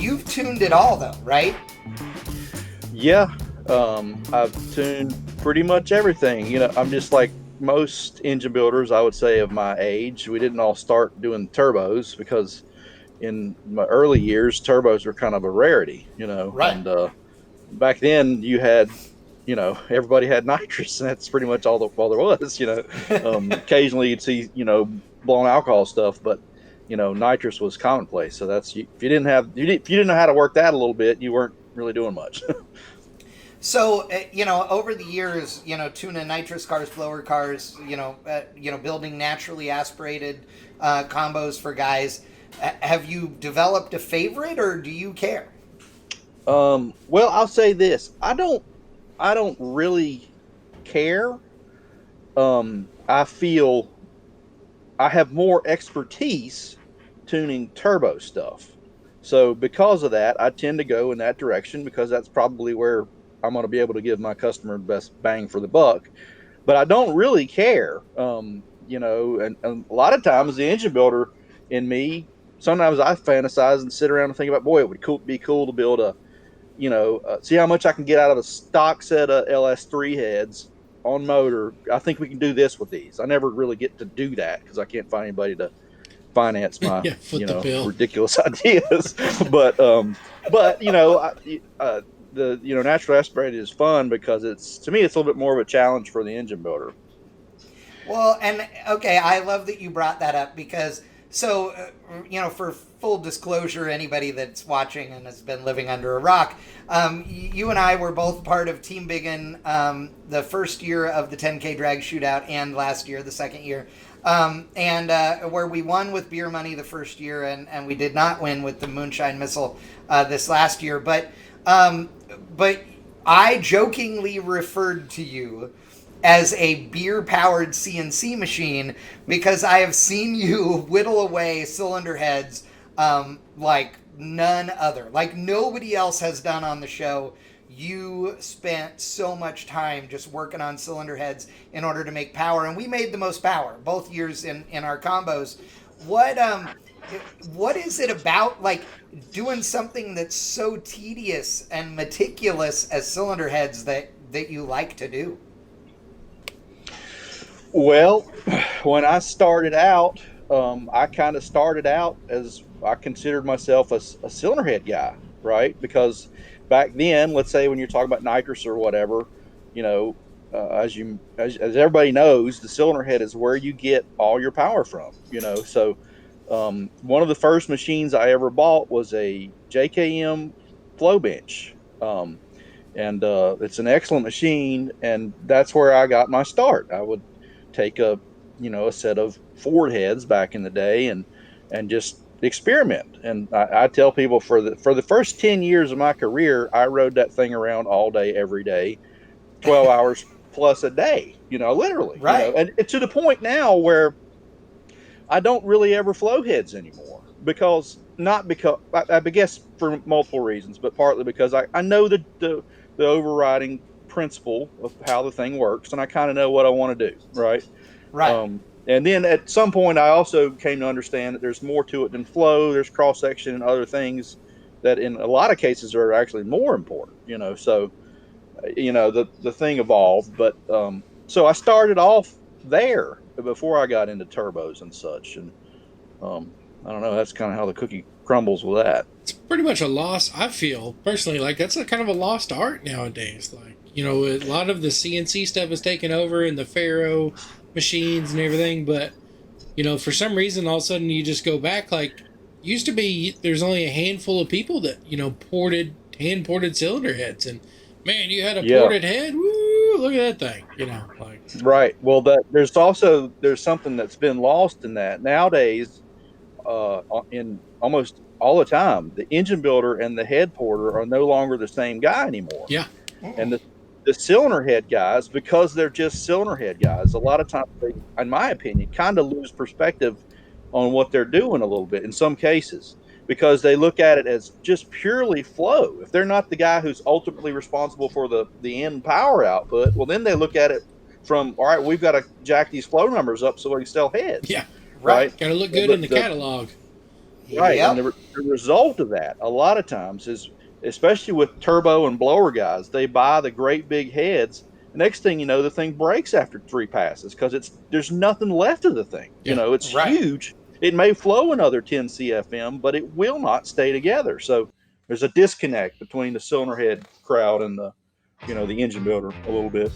you've tuned it all though, right? Yeah, I've tuned pretty much everything. I'm just like most engine builders, I would say, of my age. We didn't all start doing turbos because in my early years, turbos were kind of a rarity, Right. and back then you had, everybody had nitrous, and that's pretty much all there was. Occasionally you'd see, blown alcohol stuff, but nitrous was commonplace. So if you didn't know how to work that a little bit, you weren't really doing much. So, over the years, tuning nitrous cars, blower cars, building naturally aspirated combos for guys, have you developed a favorite, or do you care? Well, I'll say this: I don't really care. I feel I have more expertise tuning turbo stuff. So because of that, I tend to go in that direction because that's probably where I'm going to be able to give my customer the best bang for the buck. But I don't really care. And a lot of times the engine builder in me, sometimes I fantasize and sit around and think about, boy, it would be cool to build see how much I can get out of a stock set of LS3 heads on motor. I think we can do this with these. I never really get to do that because I can't find anybody to finance my ridiculous ideas. but the natural aspirated is fun because to me it's a little bit more of a challenge for the engine builder. Well, and okay, I love that you brought that up because for full disclosure, anybody that's watching and has been living under a rock, you and I were both part of Team Biggin the first year of the 10K drag shootout and last year, the second year. Where we won with beer money the first year and we did not win with the Moonshine Missile this last year. But I jokingly referred to you as a beer-powered CNC machine because I have seen you whittle away cylinder heads like none other. Like nobody else has done on the show. You spent so much time just working on cylinder heads in order to make power, and we made the most power both years in our combos. What is it about like doing something that's so tedious and meticulous as cylinder heads that you like to do? Well, when I started out, I kind of started out as I considered myself a cylinder head guy, right? Because back then, let's say when you're talking about nitrous or whatever, as everybody knows, the cylinder head is where you get all your power from. So one of the first machines I ever bought was a JKM flow bench. And it's an excellent machine, and that's where I got my start. I would take a set of Ford heads back in the day and just experiment. And I tell people for the first 10 years of my career, I rode that thing around all day, every day, 12 hours plus a day, literally, right. And to the point now where I don't really ever flow heads anymore I guess for multiple reasons, but partly because I know the overriding principle of how the thing works, and I kind of know what I want to do, right? And then at some point I also came to understand that there's more to it than flow. There's cross section and other things that in a lot of cases are actually more important, so the thing evolved. But so I started off there before I got into turbos and such, and I don't know, that's kind of how the cookie crumbles with that. It's pretty much a loss. I feel personally like that's a kind of a lost art nowadays. Like, a lot of the CNC stuff is taken over in the Faro machines and everything, but for some reason all of a sudden you just go back. Like, used to be there's only a handful of people that hand ported cylinder heads, and man, you had a ported head, woo, look at that thing. Right. Well, there's something that's been lost in that nowadays. In almost all the time, the engine builder and the head porter are no longer the same guy anymore. Yeah. And the cylinder head guys, because they're just cylinder head guys, a lot of times they, in my opinion, kind of lose perspective on what they're doing a little bit in some cases, because they look at it as just purely flow. If they're not the guy who's ultimately responsible for the end power output, well, then they look at it from, all right, we've got to jack these flow numbers up so we can sell heads. Yeah. Right. Got to look good in the catalog. Right, and Yep. the result of that, a lot of times, is especially with turbo and blower guys, they buy the great big heads. Next thing you know, the thing breaks after 3 passes because there's nothing left of the thing. Yeah. It's Right. huge. It may flow another 10 CFM, but it will not stay together. So there's a disconnect between the cylinder head crowd and the engine builder a little bit.